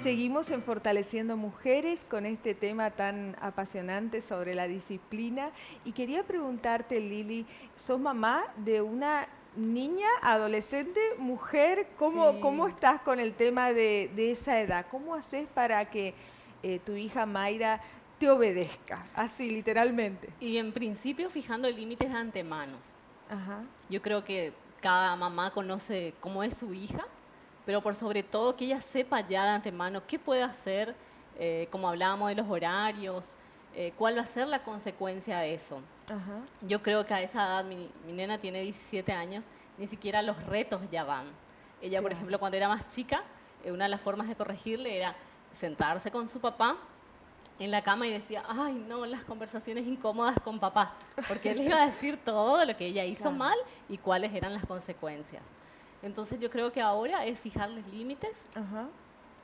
Seguimos en Fortaleciendo Mujeres con este tema tan apasionante sobre la disciplina. Y quería preguntarte, Lili, ¿sos mamá de una niña, adolescente, mujer? ¿Cómo Sí, estás con el tema de esa edad? ¿Cómo haces para que tu hija Mayra te obedezca? Así, literalmente. y en principio fijando límites de antemano. Ajá, Yo creo que cada mamá conoce cómo es su hija, pero por sobre todo que ella sepa ya de antemano qué puede hacer, como hablábamos de los horarios, cuál va a ser la consecuencia de eso. ajá, Yo creo que a esa edad, mi nena tiene 17 años, ni siquiera los retos ya van. Ella, por claro. ejemplo, cuando era más chica, una de las formas de corregirle era sentarse con su papá en la cama y decía, ay, no, las conversaciones incómodas con papá, porque él le iba a decir todo lo que ella hizo Claro. mal y cuáles eran las consecuencias. Entonces yo creo que ahora es fijarles límites, Ajá,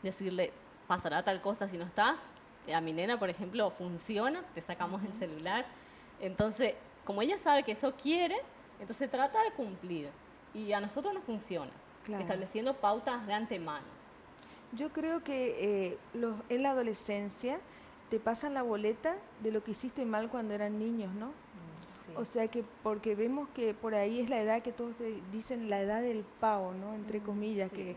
decirle, pasará tal cosa si no estás. A mi nena, por ejemplo, funciona, te sacamos el celular. Entonces, como ella sabe que eso quiere, entonces trata de cumplir. Y a nosotros no funciona, claro. estableciendo pautas de antemano. Yo creo que en la adolescencia te pasan la boleta de lo que hiciste mal cuando eran niños, ¿no? O Sí. sea que porque vemos que por ahí es la edad que todos dicen la edad del pavo, ¿no? Entre comillas, Sí,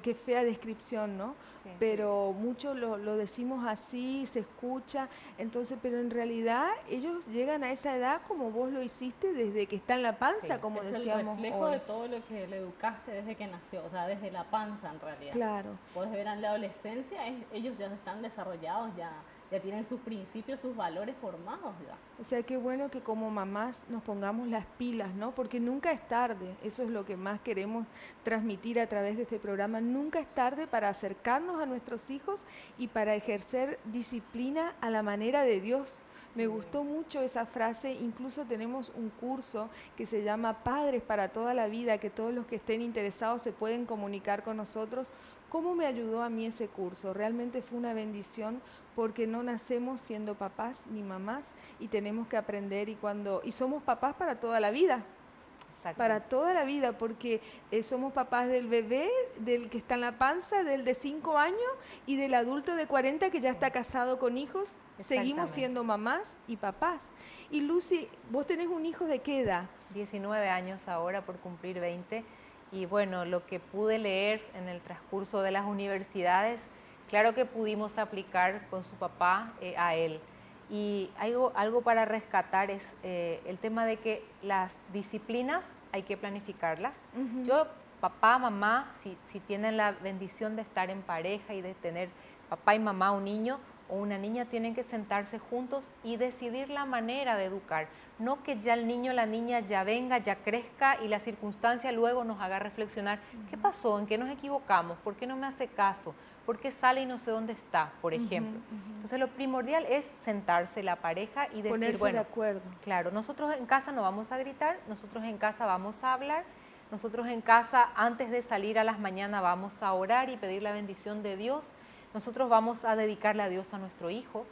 que fea descripción, ¿no? Sí. Pero muchos lo decimos así, se escucha, entonces, pero en realidad ellos llegan a esa edad como vos lo hiciste desde que está en la panza, Sí. como es el decíamos reflejo hoy. de todo lo que le educaste desde que nació, o sea, desde la panza en realidad. Claro. Puedes ver en la adolescencia, ellos ya están desarrollados, ya tienen sus principios, sus valores formados ya. O sea, qué bueno que como mamás nos pongamos las pilas, ¿no? Porque nunca es tarde. Eso es lo que más queremos transmitir a través de este programa. Nunca es tarde para acercarnos a nuestros hijos y para ejercer disciplina a la manera de Dios. Me Sí. gustó mucho esa frase, incluso tenemos un curso que se llama Padres para toda la vida, que todos los que estén interesados se pueden comunicar con nosotros. ¿Cómo me ayudó a mí ese curso? Realmente fue una bendición porque no nacemos siendo papás ni mamás y tenemos que aprender y somos papás para toda la vida, Exacto. para toda la vida, porque somos papás del bebé, del que está en la panza, del de 5 años y del adulto de 40 que ya está casado con hijos. Seguimos Exactamente. siendo mamás y papás. Y Lucy, ¿vos tenés un hijo de qué edad? 19 años ahora por cumplir 20. Y bueno, lo que pude leer en el transcurso de las universidades, claro que pudimos aplicar con su papá a él. Y algo para rescatar es el tema de que las disciplinas hay que planificarlas. Ujú. Yo, papá, mamá, si tienen la bendición de estar en pareja y de tener papá y mamá, un niño o una niña, tienen que sentarse juntos y decidir la manera de educar. No que ya el niño o la niña ya venga, ya crezca y la circunstancia luego nos haga reflexionar, ¿qué pasó? ¿En qué nos equivocamos? ¿Por qué no me hace caso? ¿Por qué sale y no sé dónde está, por ejemplo? Entonces lo primordial es sentarse la pareja y decir, Ponerse de bueno, acuerdo. claro, nosotros en casa no vamos a gritar, nosotros en casa vamos a hablar, nosotros en casa antes de salir a las mañanas vamos a orar y pedir la bendición de Dios, nosotros vamos a dedicarle a Dios a nuestro hijo,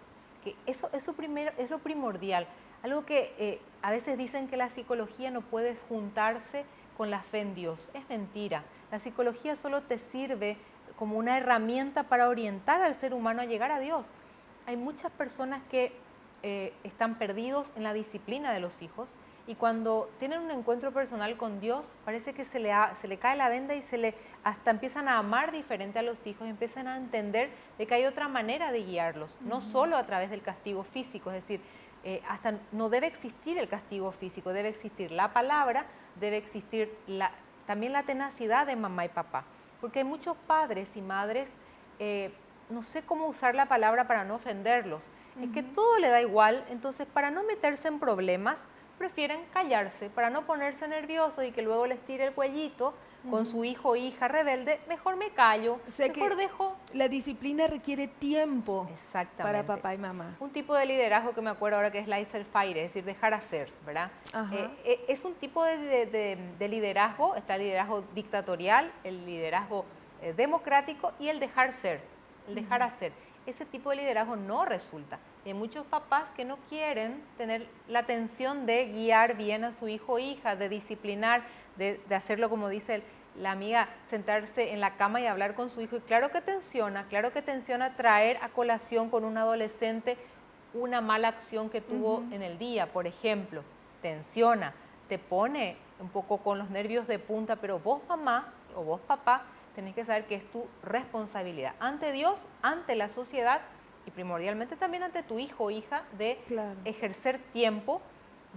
que eso primero, es lo primordial. Algo que a veces dicen que la psicología no puede juntarse con la fe en Dios. Es mentira. La psicología solo te sirve como una herramienta para orientar al ser humano a llegar a Dios. Hay muchas personas que están perdidos en la disciplina de los hijos y cuando tienen un encuentro personal con Dios parece que se le cae la venda y hasta empiezan a amar diferente a los hijos, empiezan a entender de que hay otra manera de guiarlos, no solo a través del castigo físico, es decir, hasta no debe existir el castigo físico, debe existir la palabra, debe existir también la tenacidad de mamá y papá, porque hay muchos padres y madres, no sé cómo usar la palabra para no ofenderlos, es que todo le da igual, entonces para no meterse en problemas, prefieren callarse, para no ponerse nerviosos y que luego les tire el cuellito con su hijo o hija rebelde, mejor me callo, O sea mejor que dejo. la disciplina requiere tiempo para Exactamente. papá y mamá. Un tipo de liderazgo que me acuerdo ahora que es laissez-faire, es decir, dejar hacer, ¿verdad? Ajá. Es un tipo de liderazgo, está el liderazgo dictatorial, el liderazgo democrático y el dejar ser, el dejar hacer. Ese tipo de liderazgo no resulta. Hay muchos papás que no quieren tener la atención de guiar bien a su hijo o hija, de disciplinar, de hacerlo como dice él, la amiga sentarse en la cama y hablar con su hijo. Y claro que tensiona traer a colación con un adolescente una mala acción que tuvo en el día, por ejemplo. Tensiona, te pone un poco con los nervios de punta, pero vos mamá o vos papá tenés que saber que es tu responsabilidad ante Dios, ante la sociedad y primordialmente también ante tu hijo o hija de ejercer tiempo,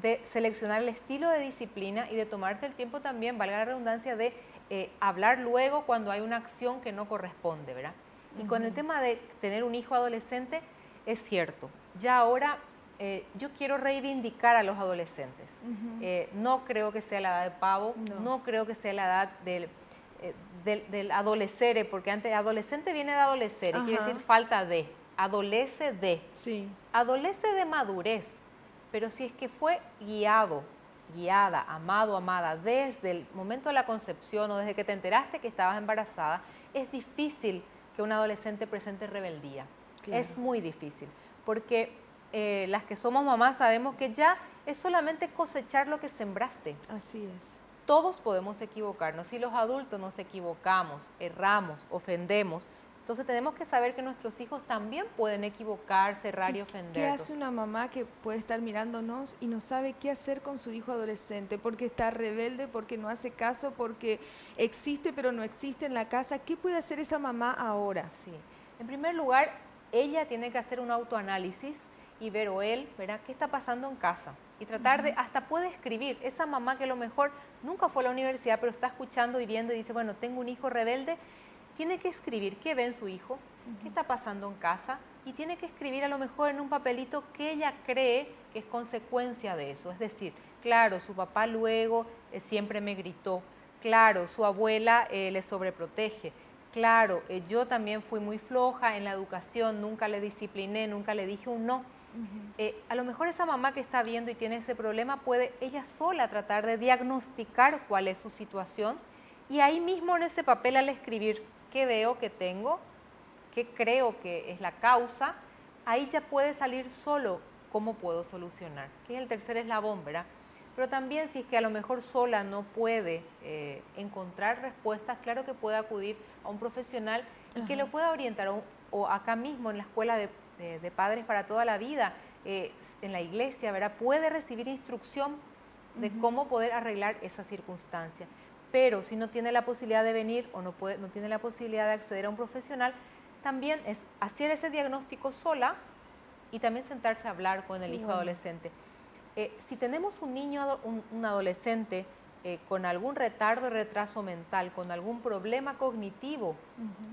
de seleccionar el estilo de disciplina y de tomarte el tiempo también, valga la redundancia, de hablar luego cuando hay una acción que no corresponde, ¿verdad? Y con el tema de tener un hijo adolescente, es cierto, ya ahora yo quiero reivindicar a los adolescentes. No creo que sea la edad de pavo, no creo que sea la edad del adolescere, porque antes adolescente viene de adolescere, quiere decir falta de, adolece de. Sí. Adolece de madurez, pero si es que fue guiado, guiada, amado, amada, desde el momento de la concepción o desde que te enteraste que estabas embarazada, es difícil que un adolescente presente rebeldía. Claro. Es muy difícil, porque las que somos mamás sabemos que ya es solamente cosechar lo que sembraste. Así es. Todos podemos equivocarnos, si los adultos nos equivocamos, erramos, ofendemos, entonces tenemos que saber que nuestros hijos también pueden equivocarse, errar y ofendernos. ¿Qué hace una mamá que puede estar mirándonos y no sabe qué hacer con su hijo adolescente? Porque está rebelde, porque no hace caso, porque existe pero no existe en la casa. ¿Qué puede hacer esa mamá ahora? Sí. En primer lugar, ella tiene que hacer un autoanálisis y ver o él, ¿verdad? ¿Qué está pasando en casa? Y tratar de, hasta puede escribir, esa mamá que a lo mejor nunca fue a la universidad, pero está escuchando y viendo y dice, bueno, tengo un hijo rebelde, tiene que escribir qué ve en su hijo, qué está pasando en casa, y tiene que escribir a lo mejor en un papelito que ella cree que es consecuencia de eso. Es decir, claro, su papá luego siempre me gritó, claro, su abuela le sobreprotege, claro, yo también fui muy floja en la educación, nunca le discipliné, nunca le dije un no. A lo mejor esa mamá que está viendo y tiene ese problema puede ella sola tratar de diagnosticar cuál es su situación y ahí mismo en ese papel al escribir qué veo que tengo, qué creo que es la causa, ahí ya puede salir solo cómo puedo solucionar, que es el tercer eslabón, ¿verdad? Pero también si es que a lo mejor sola no puede encontrar respuestas, claro que puede acudir a un profesional y que lo pueda orientar o acá mismo en la escuela de padres para toda la vida, en la iglesia, ¿verdad? Puede recibir instrucción de cómo poder arreglar esa circunstancia. Pero si no tiene la posibilidad de venir o no tiene la posibilidad de acceder a un profesional, también es hacer ese diagnóstico sola y también sentarse a hablar con el hijo adolescente. Si tenemos un niño, un adolescente con algún retardo, retraso mental, con algún problema cognitivo,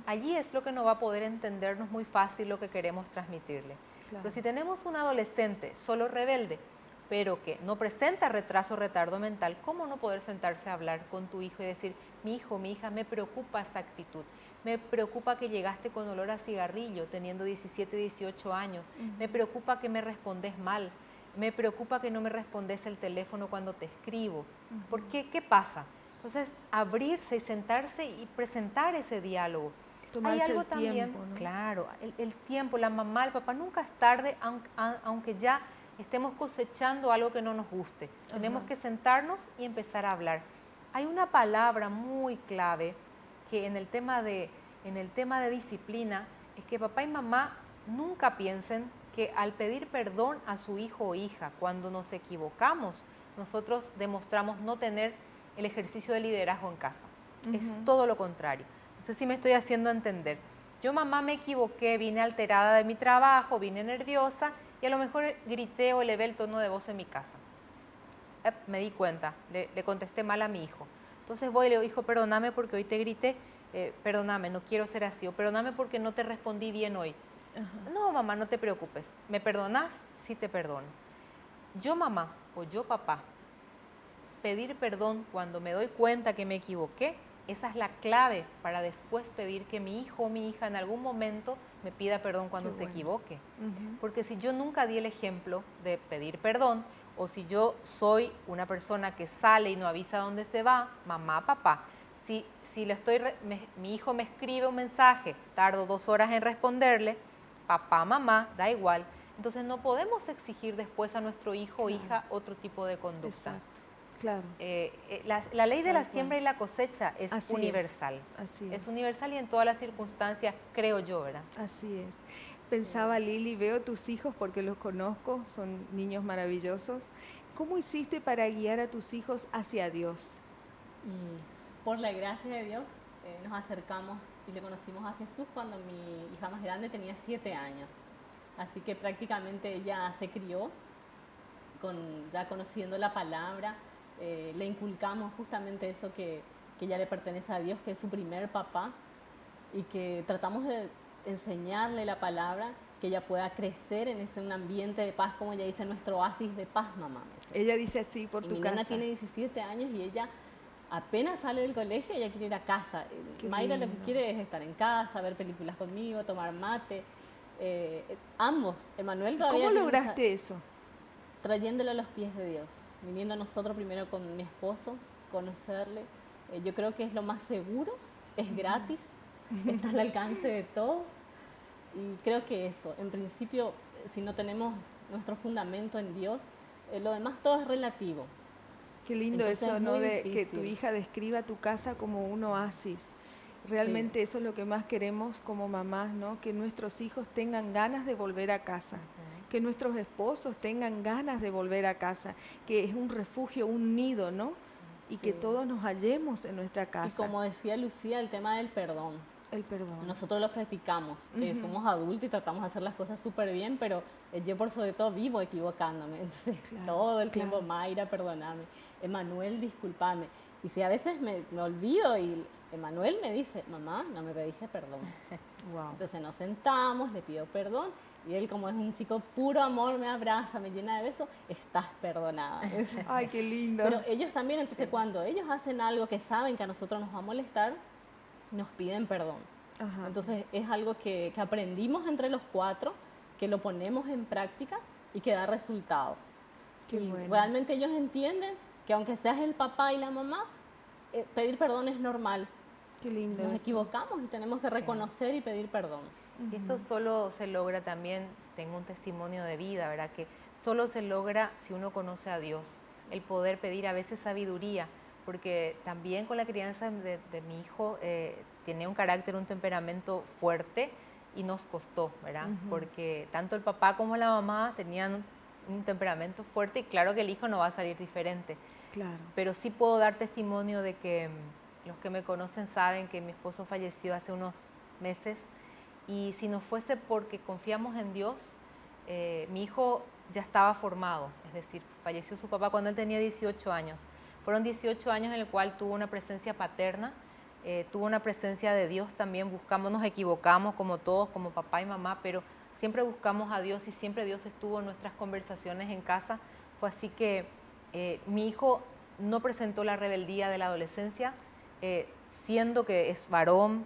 allí es lo que no va a poder entendernos muy fácil lo que queremos transmitirle. Claro. Pero si tenemos un adolescente solo rebelde, pero que no presenta retraso o retardo mental, ¿cómo no poder sentarse a hablar con tu hijo y decir, mi hijo, mi hija, me preocupa esa actitud, me preocupa que llegaste con olor a cigarrillo teniendo 17, 18 años, me preocupa que me respondes mal, me preocupa que no me respondes el teléfono cuando te escribo. ¿Por qué? ¿Qué pasa? Entonces, abrirse y sentarse y presentar ese diálogo. Tomarse hay algo el también, tiempo, ¿no? Claro, el tiempo, la mamá, el papá, nunca es tarde, aunque ya estemos cosechando algo que no nos guste. Tenemos que sentarnos y empezar a hablar. Hay una palabra muy clave que en el tema de disciplina es que papá y mamá nunca piensen que al pedir perdón a su hijo o hija cuando nos equivocamos, nosotros demostramos no tener el ejercicio de liderazgo en casa. Es todo lo contrario. No sé si me estoy haciendo entender. Yo, mamá, me equivoqué, vine alterada de mi trabajo, vine nerviosa y a lo mejor grité o elevé el tono de voz en mi casa. Me di cuenta, le contesté mal a mi hijo. Entonces voy y le digo, hijo, perdóname porque hoy te grité, perdóname, no quiero ser así, o perdóname porque no te respondí bien hoy. No, mamá, no te preocupes. ¿Me perdonás? Sí te perdono. Yo, mamá, o yo, papá, pedir perdón cuando me doy cuenta que me equivoqué, esa es la clave para después pedir que mi hijo o mi hija en algún momento me pida perdón cuando se equivoque. Porque si yo nunca di el ejemplo de pedir perdón, o si yo soy una persona que sale y no avisa dónde se va, mamá, papá, si mi hijo me escribe un mensaje, tardo 2 horas en responderle, papá, mamá, da igual. Entonces no podemos exigir después a nuestro hijo o hija otro tipo de conducta. Exacto. Claro. La ley de Tal la cual. siembra y la cosecha es Así es. universal. Así Es universal y en todas las circunstancias, creo yo, ¿verdad? Así es. Pensaba Lili, veo tus hijos porque los conozco, son niños maravillosos. ¿Cómo hiciste para guiar a tus hijos hacia Dios? Y por la gracia de Dios nos acercamos y le conocimos a Jesús cuando mi hija más grande tenía 7 años. Así que prácticamente ella se crió ya conociendo la palabra. Le inculcamos justamente eso que ya le pertenece a Dios, que es su primer papá, y que tratamos de enseñarle la palabra, que ella pueda crecer en un ambiente de paz, como ella dice, nuestro oasis de paz, mamá. Ella dice así por Y tu mi casa. nena tiene 17 años y ella apenas sale del colegio, ella quiere ir a casa. Qué Mayra lo que lindo. quiere es estar en casa, ver películas conmigo, tomar mate. Ambos. Emanuel todavía ¿Cómo tiene lograste eso? trayéndolo a los pies de Dios, viniendo a nosotros primero con mi esposo, conocerle. Yo creo que es lo más seguro, es gratis, está al alcance de todos. Y creo que eso, en principio, si no tenemos nuestro fundamento en Dios, lo demás todo es relativo. Qué lindo Entonces eso, es ¿no? muy De que tu difícil. hija describa tu casa como un oasis. Realmente eso es lo que más queremos como mamás, ¿no? Que nuestros hijos tengan ganas de volver a casa, que nuestros esposos tengan ganas de volver a casa, que es un refugio, un nido, ¿no? Y que Sí. todos nos hallemos en nuestra Y casa. como decía Lucía, el tema del perdón. El perdón. Nosotros lo practicamos, Ujú. somos adultos y tratamos de hacer las cosas súper bien, pero yo por sobre todo vivo equivocándome. Entonces, Claro, todo el tiempo, claro. Mayra, perdóname. Emanuel, discúlpame. Y si a veces me olvido y Emanuel me dice, mamá, no me pediste perdón. Wow. Entonces nos sentamos, le pido perdón y él, como es un chico puro amor, me abraza, me llena de besos, estás perdonada. Ay, qué lindo. Pero ellos también, entonces cuando ellos hacen algo que saben que a nosotros nos va a molestar, nos piden perdón. Ajá. Entonces es algo que aprendimos entre los 4, que lo ponemos en práctica y que da resultado. Qué Y bueno. realmente ellos entienden que aunque seas el papá y la mamá, pedir perdón es normal. Qué lindo. Nos eso. equivocamos y tenemos que reconocer y pedir perdón. Y esto solo se logra también, tengo un testimonio de vida, ¿verdad? Que solo se logra si uno conoce a Dios, el poder pedir a veces sabiduría, porque también con la crianza de mi hijo tenía un carácter, un temperamento fuerte y nos costó, ¿verdad? Porque tanto el papá como la mamá tenían un temperamento fuerte y claro que el hijo no va a salir diferente. Claro. Pero sí puedo dar testimonio de que los que me conocen saben que mi esposo falleció hace unos meses y si no fuese porque confiamos en Dios, mi hijo ya estaba formado, es decir, falleció su papá cuando él tenía 18 años. Fueron 18 años en el cual tuvo una presencia paterna, tuvo una presencia de Dios también, nos equivocamos como todos, como papá y mamá, pero siempre buscamos a Dios y siempre Dios estuvo en nuestras conversaciones en casa. Fue así que mi hijo no presentó la rebeldía de la adolescencia, siendo que es varón,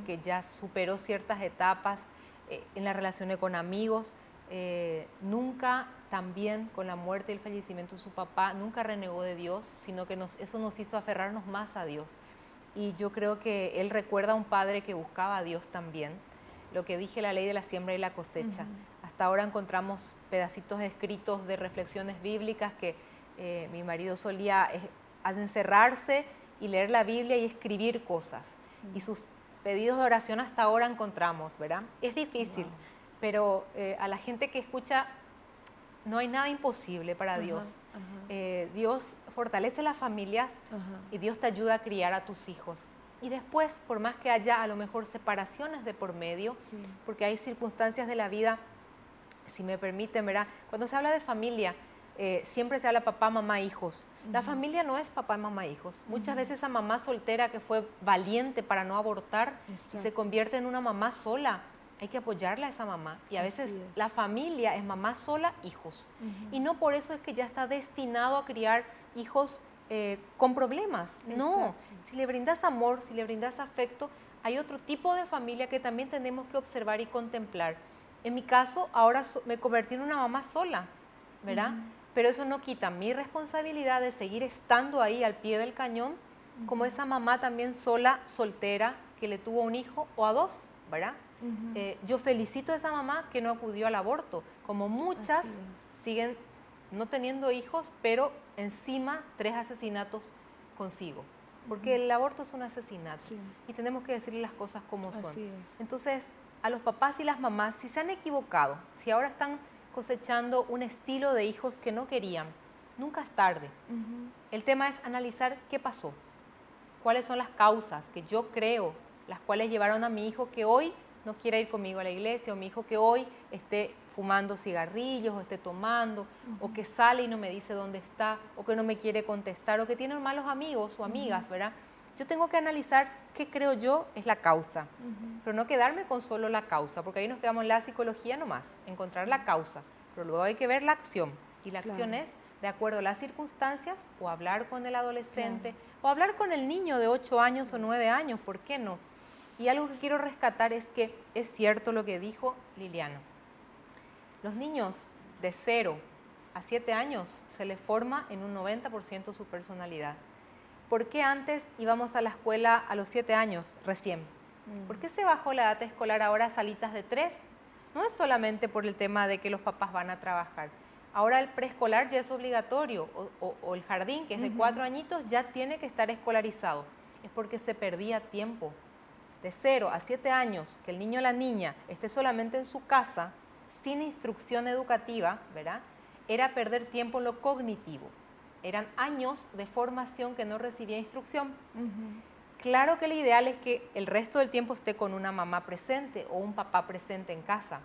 que ya superó ciertas etapas en las relaciones con amigos, nunca también con la muerte y el fallecimiento de su papá, nunca renegó de Dios, sino que eso nos hizo aferrarnos más a Dios. Y yo creo que él recuerda a un padre que buscaba a Dios también. Lo que dije, la ley de la siembra y la cosecha. Hasta ahora encontramos pedacitos escritos de reflexiones bíblicas que mi marido solía encerrarse y leer la Biblia y escribir cosas. Y sus pedidos de oración hasta ahora encontramos, ¿verdad? Es difícil, pero a la gente que escucha, no hay nada imposible para Dios. Dios fortalece las familias y Dios te ayuda a criar a tus hijos. Y después, por más que haya a lo mejor separaciones de por medio, porque hay circunstancias de la vida, si me permiten, ¿verdad? Cuando se habla de familia, siempre se habla papá, mamá, hijos. La familia no es papá, mamá, hijos. Muchas veces esa mamá soltera que fue valiente para no abortar se convierte en una mamá sola. Hay que apoyarla a esa mamá. Y a veces la familia es mamá sola, hijos. Y no por eso es que ya está destinado a criar hijos con problemas. No, si le brindas amor, si le brindas afecto, hay otro tipo de familia que también tenemos que observar y contemplar. En mi caso, ahora me convertí en una mamá sola, ¿verdad? Pero eso no quita mi responsabilidad de seguir estando ahí al pie del cañón, como esa mamá también sola, soltera, que le tuvo un hijo o a dos, ¿verdad? Yo felicito a esa mamá que no acudió al aborto, como muchas siguen no teniendo hijos, pero encima 3 asesinatos consigo. Porque el aborto es un asesinato y tenemos que decirle las cosas como son. Así es. Entonces, a los papás y las mamás, si se han equivocado, si ahora están cosechando un estilo de hijos que no querían, nunca es tarde. El tema es analizar qué pasó, cuáles son las causas que yo creo, las cuales llevaron a mi hijo que hoy no quiera ir conmigo a la iglesia, o mi hijo que hoy esté fumando cigarrillos, o esté tomando, o que sale y no me dice dónde está, o que no me quiere contestar, o que tiene malos amigos o amigas, ¿verdad? Yo tengo que analizar qué creo yo es la causa, pero no quedarme con solo la causa, porque ahí nos quedamos en la psicología nomás, encontrar la causa, pero luego hay que ver la acción, y la acción es de acuerdo a las circunstancias, o hablar con el adolescente, o hablar con el niño de 8 años o 9 años, ¿por qué no? Y algo que quiero rescatar es que es cierto lo que dijo Liliana. Los niños de 0 a 7 años se les forma en un 90% su personalidad. ¿Por qué antes íbamos a la escuela a los 7 años recién? ¿Por qué se bajó la edad escolar ahora a salitas de 3? No es solamente por el tema de que los papás van a trabajar. Ahora el preescolar ya es obligatorio, o el jardín, que es de 4 añitos, ya tiene que estar escolarizado. Es porque se perdía tiempo. De 0 a 7 años, que el niño o la niña esté solamente en su casa, sin instrucción educativa, ¿verdad? Era perder tiempo en lo cognitivo. Eran años de formación que no recibía instrucción. Claro que lo ideal es que el resto del tiempo esté con una mamá presente o un papá presente en casa,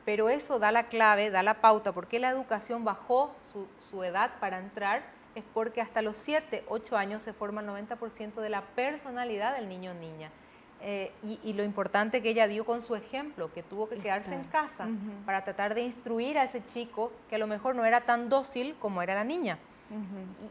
pero eso da la clave, da la pauta, porque la educación bajó su edad para entrar, es porque hasta los 7, 8 años se forma el 90% de la personalidad del niño o niña. Y lo importante que ella dio con su ejemplo, que tuvo que quedarse en casa para tratar de instruir a ese chico que a lo mejor no era tan dócil como era la niña.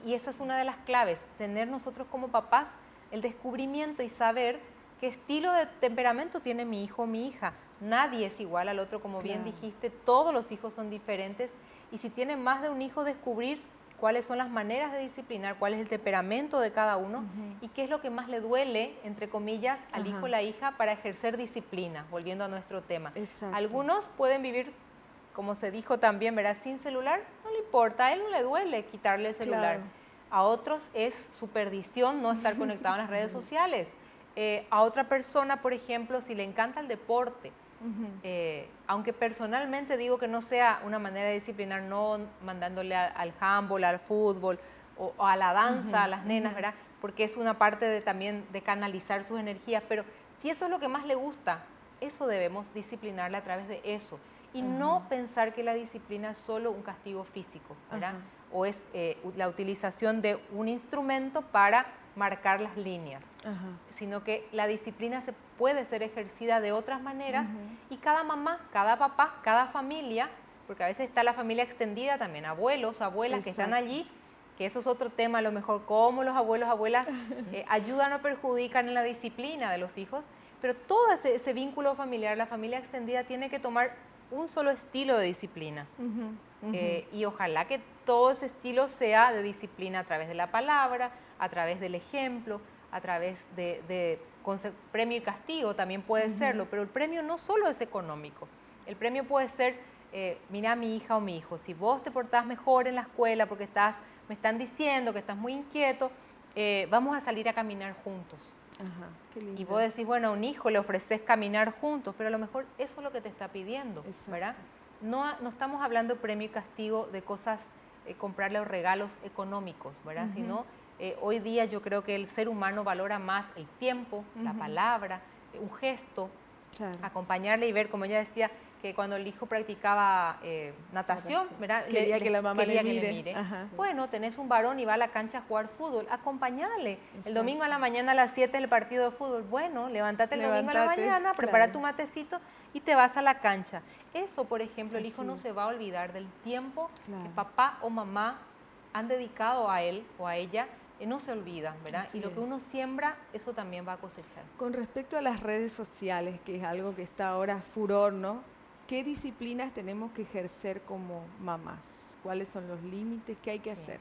Y esa es una de las claves, tener nosotros como papás el descubrimiento y saber qué estilo de temperamento tiene mi hijo o mi hija. Nadie es igual al otro, como bien dijiste, todos los hijos son diferentes, y si tienen más de un hijo, descubrir cuáles son las maneras de disciplinar, cuál es el temperamento de cada uno y qué es lo que más le duele, entre comillas, al hijo o la hija para ejercer disciplina, volviendo a nuestro tema. Exacto. Algunos pueden vivir, como se dijo también, ¿verdad? Sin celular, no le importa, a él no le duele quitarle el celular. A otros es su perdición no estar conectado en las redes sociales. A otra persona, por ejemplo, si le encanta el deporte, aunque personalmente digo que no sea una manera de disciplinar, no mandándole al handball, al fútbol o a la danza, a las nenas, ¿verdad? Porque es una parte también de canalizar sus energías, pero si eso es lo que más le gusta, eso debemos disciplinarle a través de eso. Y no pensar que la disciplina es solo un castigo físico, ¿verdad? O es la utilización de un instrumento para marcar las líneas, sino que la disciplina se puede ser ejercida de otras maneras y cada mamá, cada papá, cada familia, porque a veces está la familia extendida también, abuelos, abuelas que están allí, que eso es otro tema, a lo mejor cómo los abuelos, abuelas ayudan o perjudican en la disciplina de los hijos, pero todo ese vínculo familiar, la familia extendida tiene que tomar un solo estilo de disciplina. Y ojalá que todo ese estilo sea de disciplina a través de la palabra, a través del ejemplo, a través de premio y castigo, también puede serlo, pero el premio no solo es económico, el premio puede ser, mira, mi hija o mi hijo, si vos te portás mejor en la escuela porque me están diciendo que estás muy inquieto, vamos a salir a caminar juntos. Qué lindo. Y vos decís, bueno, a un hijo le ofreces caminar juntos, pero a lo mejor eso es lo que te está pidiendo, ¿verdad? No estamos hablando de premio y castigo de cosas, comprarle los regalos económicos, ¿verdad? Sino hoy día yo creo que el ser humano valora más el tiempo, la palabra, un gesto, acompañarle y ver, como ella decía, que cuando el hijo practicaba natación, ¿verdad? Quería que la mamá quería le que mire. le mire. Bueno, tenés un varón y va a la cancha a jugar fútbol, acompañale. El domingo a la mañana a las 7 el partido de fútbol. Bueno, levántate el domingo a la mañana, prepara tu matecito y te vas a la cancha. Eso, por ejemplo, el hijo no se va a olvidar del tiempo que papá o mamá han dedicado a él o a ella, no se olvida, ¿verdad? Y lo que uno siembra, eso también va a cosechar. Con respecto a las redes sociales, que es algo que está ahora furor, ¿no? ¿Qué disciplinas tenemos que ejercer como mamás? ¿Cuáles son los límites? ¿Qué hay que hacer?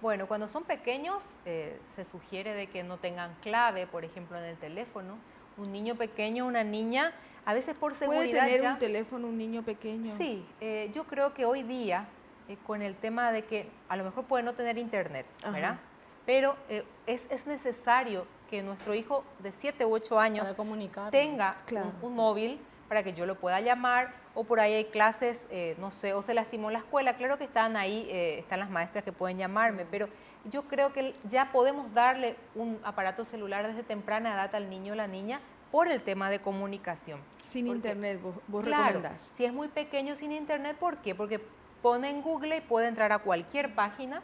Bueno, cuando son pequeños se sugiere de que no tengan clave, por ejemplo, en el teléfono. Un niño pequeño, una niña, a veces por seguridad ¿Puede tener un teléfono un niño pequeño? Sí, yo creo que hoy día con el tema de que a lo mejor puede no tener internet, ¿verdad? Ajá. Pero es necesario que nuestro hijo de 7 u 8 años Para comunicar. tenga Claro. un móvil para que yo lo pueda llamar, o por ahí hay clases, no sé, o se lastimó la escuela. Claro que están ahí, están las maestras que pueden llamarme, pero yo creo que ya podemos darle un aparato celular desde temprana edad al niño o la niña por el tema de comunicación. Sin Porque, internet, vos claro, recomendás. si es muy pequeño sin internet, ¿por qué? Porque pone en Google y puede entrar a cualquier página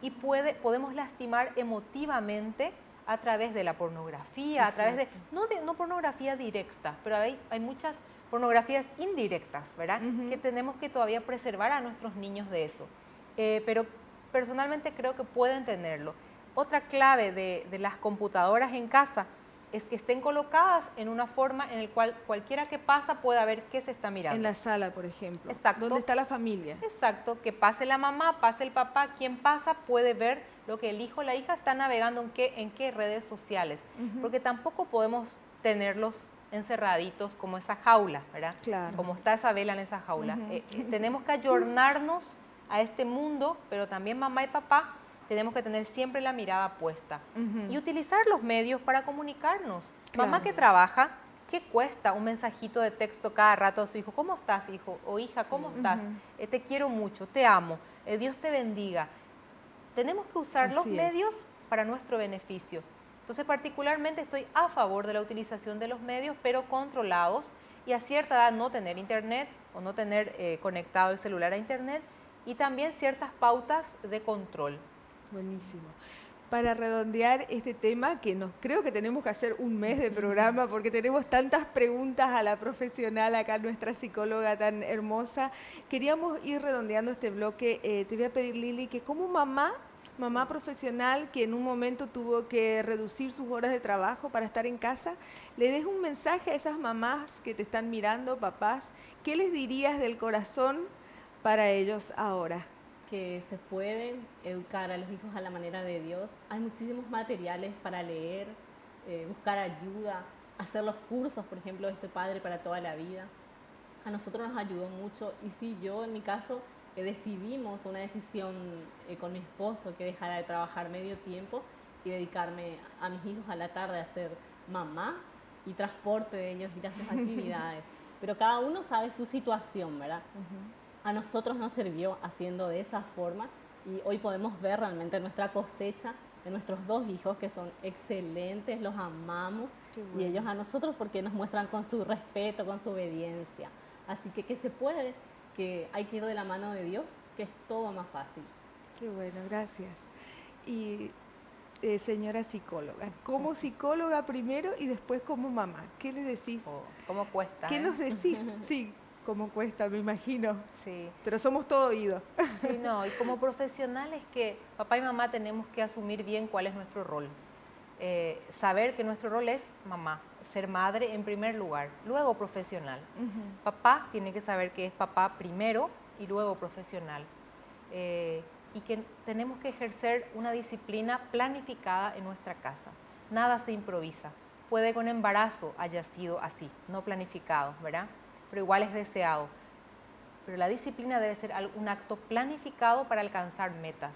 y podemos lastimar emotivamente a través de la pornografía, a través de no pornografía directa, pero hay muchas pornografías indirectas, ¿verdad? Ujú. Que tenemos que todavía preservar a nuestros niños de eso. Pero personalmente creo que pueden tenerlo. Otra clave de las computadoras en casa es que estén colocadas en una forma en la cual cualquiera que pasa pueda ver qué se está mirando. En la sala, por ejemplo. Exacto. ¿Dónde está la familia? Exacto, que pase la mamá, pase el papá, quien pasa puede ver lo que el hijo o la hija está navegando en qué redes sociales, porque tampoco podemos tenerlos encerraditos como esa jaula, ¿verdad? Claro. Como está Isabela en esa jaula. Tenemos que ayornarnos a este mundo, pero también mamá y papá tenemos que tener siempre la mirada puesta y utilizar los medios para comunicarnos. Claro. Mamá que trabaja, ¿qué cuesta un mensajito de texto cada rato a su hijo? ¿Cómo estás, hijo? O hija, ¿cómo estás? Te quiero mucho, te amo, Dios te bendiga. Tenemos que usar los Así es. medios para nuestro beneficio. Entonces, particularmente estoy a favor de la utilización de los medios, pero controlados, y a cierta edad no tener internet o no tener conectado el celular a internet, y también ciertas pautas de control. Buenísimo. Para redondear este tema, que creo que tenemos que hacer un mes de programa porque tenemos tantas preguntas a la profesional acá, nuestra psicóloga tan hermosa, queríamos ir redondeando este bloque. Te voy a pedir, Lili, que como mamá profesional que en un momento tuvo que reducir sus horas de trabajo para estar en casa, le des un mensaje a esas mamás que te están mirando, papás, ¿qué les dirías del corazón para ellos ahora? Que se pueden educar a los hijos a la manera de Dios. Hay muchísimos materiales para leer, buscar ayuda, hacer los cursos, por ejemplo, este Padre para toda la vida. A nosotros nos ayudó mucho y sí, yo en mi caso decidimos una decisión con mi esposo que dejara de trabajar medio tiempo y dedicarme a mis hijos a la tarde a ser mamá y transporte de ellos, ir a sus actividades. Pero cada uno sabe su situación, ¿verdad? A nosotros nos sirvió haciendo de esa forma y hoy podemos ver realmente nuestra cosecha de nuestros 2 hijos que son excelentes, los amamos y ellos a nosotros porque nos muestran con su respeto, con su obediencia. Así que se puede, que hay que ir de la mano de Dios, que es todo más fácil. Qué bueno, gracias. Y señora psicóloga, como psicóloga primero y después como mamá, ¿qué le decís? ¿Cómo cuesta? ¿Qué nos decís? Sí. Cómo cuesta, me imagino. Sí. Pero somos todo oídos. Sí, no, y como profesionales que papá y mamá tenemos que asumir bien cuál es nuestro rol. Saber que nuestro rol es mamá, ser madre en primer lugar, luego profesional. Papá tiene que saber que es papá primero y luego profesional. Y que tenemos que ejercer una disciplina planificada en nuestra casa. Nada se improvisa. Puede con embarazo haya sido así, no planificado, ¿verdad? Pero igual es deseado. Pero la disciplina debe ser un acto planificado para alcanzar metas.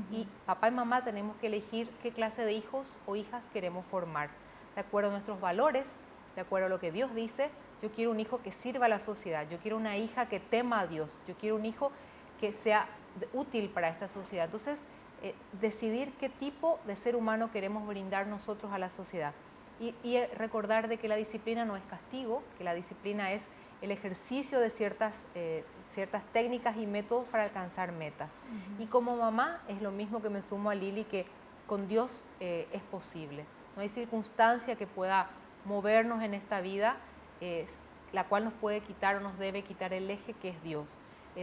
Y papá y mamá tenemos que elegir qué clase de hijos o hijas queremos formar. De acuerdo a nuestros valores, de acuerdo a lo que Dios dice, yo quiero un hijo que sirva a la sociedad, yo quiero una hija que tema a Dios, yo quiero un hijo que sea útil para esta sociedad. Entonces, decidir qué tipo de ser humano queremos brindar nosotros a la sociedad. Y recordar de que la disciplina no es castigo, que la disciplina es el ejercicio de ciertas técnicas y métodos para alcanzar metas. Y como mamá es lo mismo que me sumo a Lili, que con Dios es posible. No hay circunstancia que pueda movernos en esta vida, la cual nos puede quitar o nos debe quitar el eje que es Dios.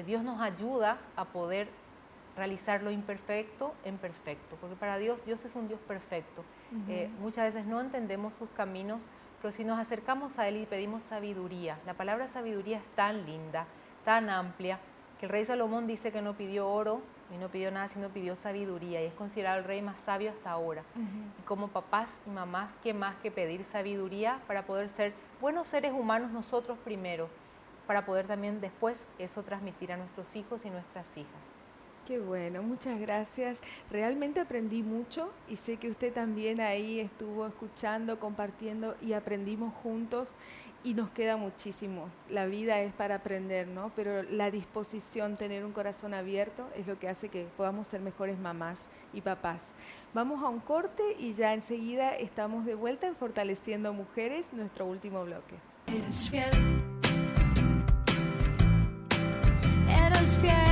Dios nos ayuda a poder realizar lo imperfecto en perfecto, porque para Dios es un Dios perfecto. Muchas veces no entendemos sus caminos, pero si nos acercamos a Él y pedimos sabiduría, la palabra sabiduría es tan linda, tan amplia, que el rey Salomón dice que no pidió oro y no pidió nada, sino pidió sabiduría, y es considerado el rey más sabio hasta ahora. Y como papás y mamás, ¿qué más que pedir sabiduría para poder ser buenos seres humanos nosotros primero, para poder también después eso transmitir a nuestros hijos y nuestras hijas? Qué bueno, muchas gracias. Realmente aprendí mucho y sé que usted también ahí estuvo escuchando, compartiendo y aprendimos juntos y nos queda muchísimo. La vida es para aprender, ¿no? Pero la disposición, tener un corazón abierto es lo que hace que podamos ser mejores mamás y papás. Vamos a un corte y ya enseguida estamos de vuelta en Fortaleciendo Mujeres, nuestro último bloque. Eres fiel. Eres fiel.